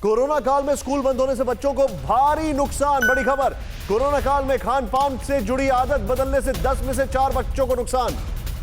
Corona काल में school बंद होने से बच्चों को भारी नुकसान। बड़ी खबर, कोरोना काल में खान पान से जुड़ी आदत बदलने से 10 में से 4 बच्चों को नुकसान।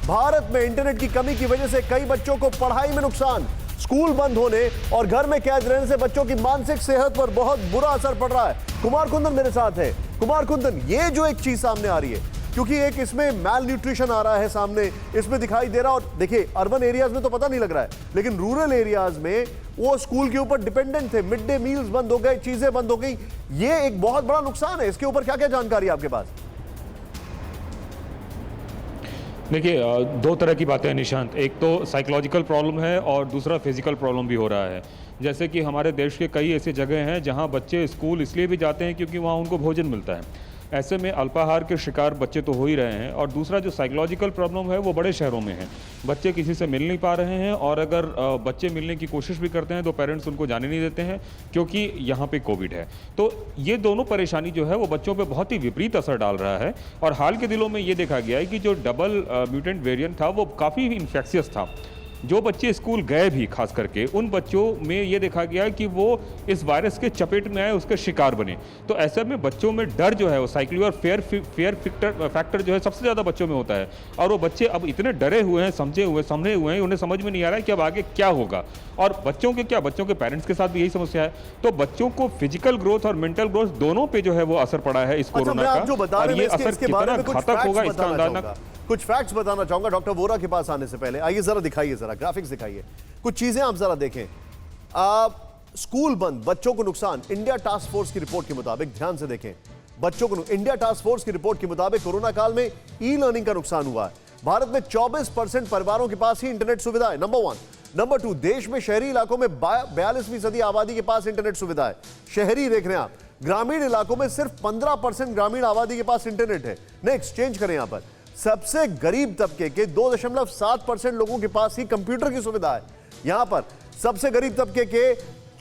भारत में इंटरनेट की कमी की वजह से कई बच्चों को पढ़ाई में नुकसान। स्कूल बंद होने और घर में कैद रहने से बच्चों की मानसिक सेहत पर बहुत बुरा असर पड़ रहा है। कुमार कुंदन मेरे साथ है। कुमार कुंदन, ये जो एक चीज सामने आ रही है, क्योंकि एक इसमें मैल न्यूट्रिशन आ रहा है सामने, इसमें दिखाई दे रहा है। और देखिए, अर्बन एरियाज में तो पता नहीं लग रहा है, लेकिन रूरल एरियाज में वो स्कूल के ऊपर डिपेंडेंट थे। मिड डे मील्स बंद हो गए, चीजें बंद हो गई। ये एक बहुत बड़ा नुकसान है। इसके ऊपर क्या क्या जानकारी है आपके पास? देखिए, दो तरह की बातें हैं निशांत। एक तो साइकोलॉजिकल प्रॉब्लम है और दूसरा फिजिकल प्रॉब्लम भी हो रहा है। जैसे कि हमारे देश के कई ऐसी जगह हैं जहां बच्चे स्कूल इसलिए भी जाते हैं क्योंकि वहां उनको भोजन मिलता है। ऐसे में अल्पाहार के शिकार बच्चे तो हो ही रहे हैं, और दूसरा जो साइकोलॉजिकल प्रॉब्लम है वो बड़े शहरों में है। बच्चे किसी से मिल नहीं पा रहे हैं, और अगर बच्चे मिलने की कोशिश भी करते हैं तो पेरेंट्स उनको जाने नहीं देते हैं क्योंकि यहाँ पे कोविड है। तो ये दोनों परेशानी जो है वो बच्चों पे बहुत ही विपरीत असर डाल रहा है। और हाल के दिनों में ये देखा गया है कि जो डबल म्यूटेंट वेरिएंट था वो काफ़ी इन्फेक्शियस था। जो बच्चे स्कूल गए भी, खास करके उन बच्चों में ये देखा गया कि वो इस वायरस के चपेट में आए, उसके शिकार बने। तो ऐसे में बच्चों में डर जो है वो साइकोलॉजिकल और फेयर फैक्टर जो है सबसे ज़्यादा बच्चों में होता है। और वो बच्चे अब इतने डरे हुए हैं, समझे हुए हैं, उन्हें समझ में नहीं आ रहा है कि अब आगे क्या होगा। और बच्चों के पेरेंट्स के साथ भी यही समस्या है। तो बच्चों को फिजिकल ग्रोथ और मेंटल ग्रोथ दोनों पे जो है वो असर पड़ा है इस कोरोना का। और ये असर कितना घातक होगा इसका अंदाजा। कुछ फैक्ट्स बताना चाहूंगा डॉक्टर वोरा के पास आने से पहले। आइए जरा दिखाइए, जरा ग्राफिक्स दिखाइए, कुछ चीजें आप जरा देखें। स्कूल बंद, बच्चों को नुकसान। इंडिया टास्क फोर्स की रिपोर्ट के मुताबिक, ध्यान से देखें, बच्चों को इंडिया टास्क फोर्स की रिपोर्ट के मुताबिक कोरोना काल में ई लर्निंग का नुकसान हुआ है। भारत में 24% परिवारों के पास ही इंटरनेट सुविधा है, नंबर 1। नंबर 2, देश में शहरी इलाकों में 42वीं सदी आबादी के पास इंटरनेट सुविधा है। शहरी देख रहे हैं आप। ग्रामीण इलाकों में सिर्फ 15% ग्रामीण आबादी के पास इंटरनेट है। नेक्स्ट, चेंज करें यहां पर। सबसे गरीब तबके के 2.7% लोगों के पास ही कंप्यूटर की सुविधा है। यहां पर सबसे गरीब तबके के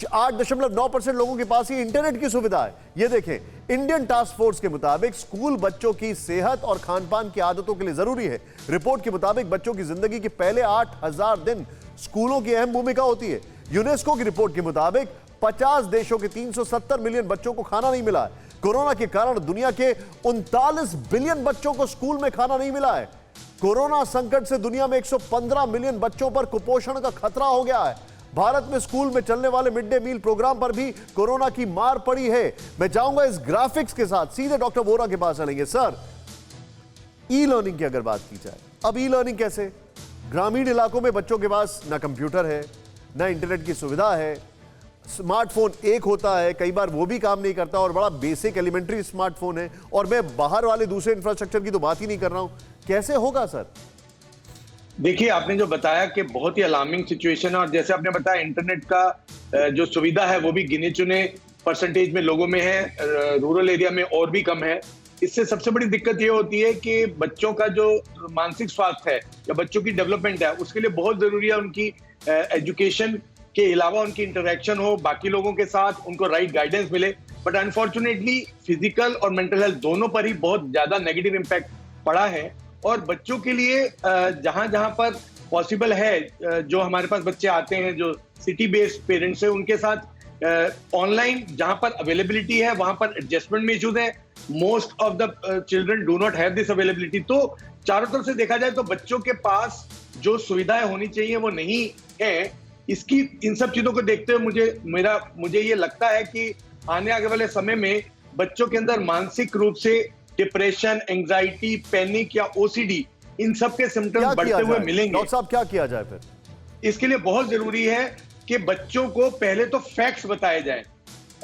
8.9% लोगों के पास ही इंटरनेट की सुविधा है। यह देखें, इंडियन टास्क फोर्स के मुताबिक स्कूल बच्चों की सेहत और खान-पान की आदतों के लिए जरूरी है। रिपोर्ट के मुताबिक बच्चों की जिंदगी के पहले 8000 दिन स्कूलों की अहम भूमिका होती है। यूनेस्को की रिपोर्ट के मुताबिक 50 देशों के 370 मिलियन बच्चों को खाना नहीं मिला है। कोरोना के कारण दुनिया के 39 बिलियन बच्चों को स्कूल में खाना नहीं मिला है। कोरोना संकट से दुनिया में 115 मिलियन बच्चों पर कुपोषण का खतरा हो गया है। भारत में स्कूल में चलने वाले मिड डे मील प्रोग्राम पर भी कोरोना की मार पड़ी है। मैं जाऊंगा इस ग्राफिक्स के साथ, सीधे डॉक्टर वोरा के पास चलेंगे। सर, ई लर्निंग की अगर बात की जाए, अब ई लर्निंग कैसे? ग्रामीण इलाकों में बच्चों के पास ना कंप्यूटर है, ना इंटरनेट की सुविधा है। स्मार्टफोन एक होता है, कई बार वो भी काम नहीं करता, और बड़ा बेसिक एलिमेंट्री स्मार्टफोन है। और मैं बाहर वाले दूसरे इंफ्रास्ट्रक्चर की तो बात ही नहीं कर रहा हूं। कैसे होगा सर? देखिए, आपने जो बताया कि बहुत ही अलार्मिंग सिचुएशन है, और जैसे आपने बताया इंटरनेट का जो सुविधा है वो भी गिने चुने परसेंटेज में लोगों में है, रूरल एरिया में और भी कम है। इससे सबसे बड़ी दिक्कत ये होती है कि बच्चों का जो मानसिक स्वास्थ्य है या बच्चों की डेवलपमेंट है, उसके लिए बहुत जरूरी है उनकी एजुकेशन के अलावा उनकी इंटरेक्शन हो बाकी लोगों के साथ, उनको राइट गाइडेंस मिले। बट अनफॉर्चुनेटली फिजिकल और मेंटल हेल्थ दोनों पर ही बहुत ज्यादा नेगेटिव इम्पैक्ट पड़ा है। और बच्चों के लिए जहां जहां पर पॉसिबल है, जो हमारे पास बच्चे आते हैं जो सिटी बेस्ड पेरेंट्स है, उनके साथ ऑनलाइन जहां पर अवेलेबिलिटी है वहां पर एडजस्टमेंट में इश्यूज है। Most of the children do not have this availability. तो चारों तरफ से देखा जाए तो बच्चों के पास जो सुविधाएं होनी चाहिए वो नहीं है। इसकी इन सब चीजों को देखते हुए मुझे ये लगता है कि आने वाले समय में बच्चों के अंदर मानसिक रूप से डिप्रेशन, एंजाइटी, पैनिक या ओसीडी, इन सब के सिम्टम्स बढ़ते हुए मिलेंगे। डॉक्टर साहब, क्या किया जाए फिर? इसके लिए बहुत जरूरी है कि बच्चों को पहले तो फैक्ट्स बताए जाए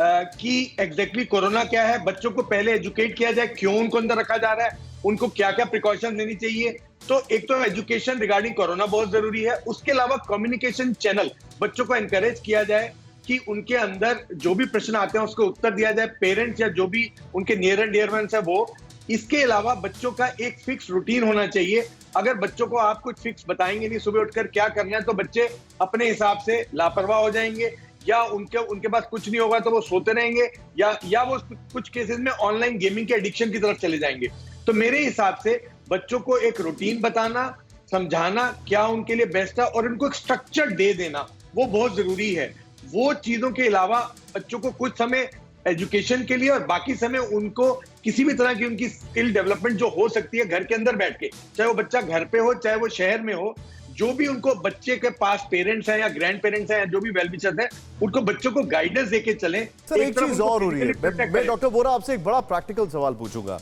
कि एग्जैक्टली कोरोना क्या है। बच्चों को पहले एजुकेट किया जाए, क्यों उनको अंदर रखा जा रहा है, उनको क्या क्या प्रिकॉशन लेनी चाहिए। तो एक तो एजुकेशन रिगार्डिंग कोरोना बहुत जरूरी है। उसके अलावा कम्युनिकेशन चैनल बच्चों को एनकरेज किया जाए कि उनके अंदर जो भी प्रश्न आते हैं उसको उत्तर दिया जाए, पेरेंट्स या जो भी उनके नियर एंड डियर वंस है वो। इसके अलावा बच्चों का एक फिक्स रूटीन होना चाहिए। अगर बच्चों को आप कुछ फिक्स बताएंगे नहीं सुबह उठकर क्या करना है, तो बच्चे अपने हिसाब से लापरवाह हो जाएंगे, या उनके पास कुछ नहीं होगा तो वो सोते रहेंगे, या वो कुछ केसेस में ऑनलाइन गेमिंग के एडिक्शन की तरफ चले जाएंगे। तो मेरे हिसाब से बच्चों को एक रूटीन बताना, समझाना क्या उनके लिए बेस्ट है, और उनको एक स्ट्रक्चर दे देना वो बहुत जरूरी है। वो चीजों के अलावा बच्चों को कुछ समय एजुकेशन के लिए और बाकी समय उनको किसी भी तरह की उनकी स्किल डेवलपमेंट जो हो सकती है घर के अंदर बैठ के, चाहे वो बच्चा घर पे हो चाहे वो शहर में हो, जो भी उनको बच्चे के पास पेरेंट्स हैं या ग्रैंड पेरेंट्स हैं या जो भी वेल विशर्स हैं, उनको बच्चों को गाइडेंस देके चलें। सर एक तरफ चीज उनको और हो रही है, physically मैं protect करें। डॉक्टर वोरा आपसे एक बड़ा प्रैक्टिकल सवाल पूछूंगा।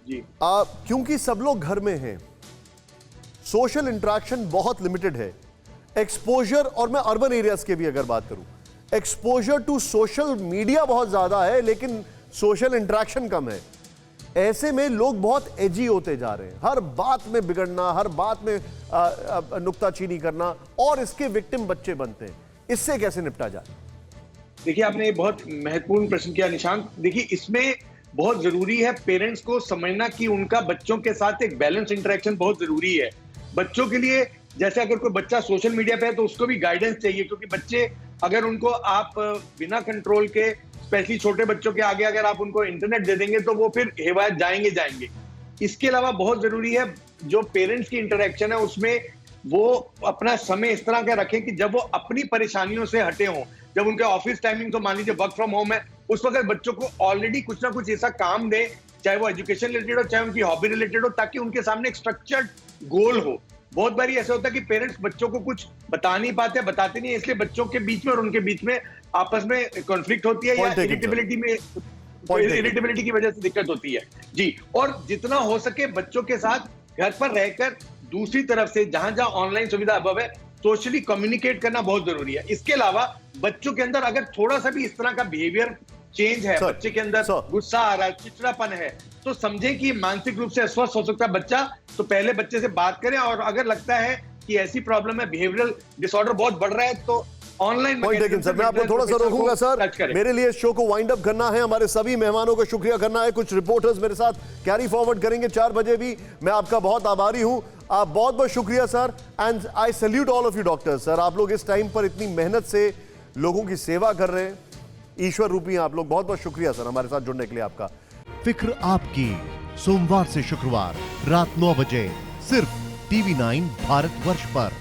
जी क्योंकि सब लोग घर में हैं, सोशल इंटरेक्शन बहुत लिमिटेड है, एक्सपोजर, और मैं अर्बन एरियाज के भी अगर बात करूं, एक्सपोजर टू सोशल मीडिया बहुत ज्यादा है लेकिन सोशल इंटरेक्शन कम है। ऐसे में लोग बहुत एजी होते जा रहे हैं, हर बात में बिगड़ना, हर बात में नुक्ताचीनी करना, और इसके विक्टिम बच्चे बनते हैं। इससे कैसे निपटा जाए? देखिए, आपने ये बहुत महत्वपूर्ण प्रश्न किया निशांत। देखिए, इसमें बहुत जरूरी है पेरेंट्स को समझना कि उनका बच्चों के साथ एक बैलेंस इंटरेक्शन बहुत जरूरी है। बच्चों के लिए, जैसे अगर कोई बच्चा सोशल मीडिया पे है तो उसको भी गाइडेंस चाहिए, क्योंकि बच्चे अगर उनको आप बिना कंट्रोल के, स्पेशली छोटे बच्चों के आगे अगर आप उनको इंटरनेट दे देंगे तो वो फिर हेवायत जाएंगे। इसके अलावा बहुत जरूरी है जो पेरेंट्स की इंटरेक्शन है उसमें वो अपना समय इस तरह का रखें कि जब वो अपनी परेशानियों से हटे हों। जब उनके ऑफिस टाइमिंग, तो मान लीजिए वर्क फ्रॉम होम है, उस वक्त बच्चों को ऑलरेडी कुछ ना कुछ ऐसा काम दे, चाहे वो एजुकेशन रिलेटेड हो चाहे उनकी हॉबी रिलेटेड हो, ताकि उनके सामने एक स्ट्रक्चर्ड गोल हो। बहुत बारी ऐसा होता है कि पेरेंट्स बच्चों को कुछ बताते नहीं है, इसलिए बच्चों के बीच में और उनके बीच में आपस में कॉन्फ्लिक्ट होती है या इरिटेबिलिटी की वजह से दिक्कत होती है। जी, और जितना हो सके बच्चों के साथ घर पर रहकर दूसरी तरफ से जहां जहां ऑनलाइन सुविधा अभाव है, सोशली कम्युनिकेट करना बहुत जरूरी है। इसके अलावा बच्चों के अंदर अगर थोड़ा सा भी इस तरह का बिहेवियर चेंज है, बच्चे के अंदर गुस्सा आ रहा है, चिड़चिड़ापन है, तो समझें कि मानसिक रूप से अस्वस्थ हो सकता है बच्चा, तो पहले बच्चे से बात करें। और अगर लगता है कि ऐसी प्रॉब्लम है, बिहेवियरल डिसऑर्डर बहुत बढ़ रहा है, तो ऑनलाइन सर मैं आपको थोड़ा सा रोकूंगा सर, मेरे लिए शो को वाइंड अप करना है, हमारे सभी मेहमानों का शुक्रिया करना है, कुछ रिपोर्टर्स मेरे साथ कैरी फॉरवर्ड करेंगे 4 बजे भी। मैं आपका बहुत आभारी हूं, आप बहुत बहुत शुक्रिया sir, and I salute all of you doctors. Sir आप लोग इस टाइम पर इतनी मेहनत से लोगों की सेवा कर रहे हैं, ईश्वर रूपी हैं आप लोग। बहुत बहुत शुक्रिया सर हमारे साथ जुड़ने के लिए आपका। फिक्र आपकी, सोमवार से शुक्रवार रात 9 बजे सिर्फ TV9 भारतवर्ष पर।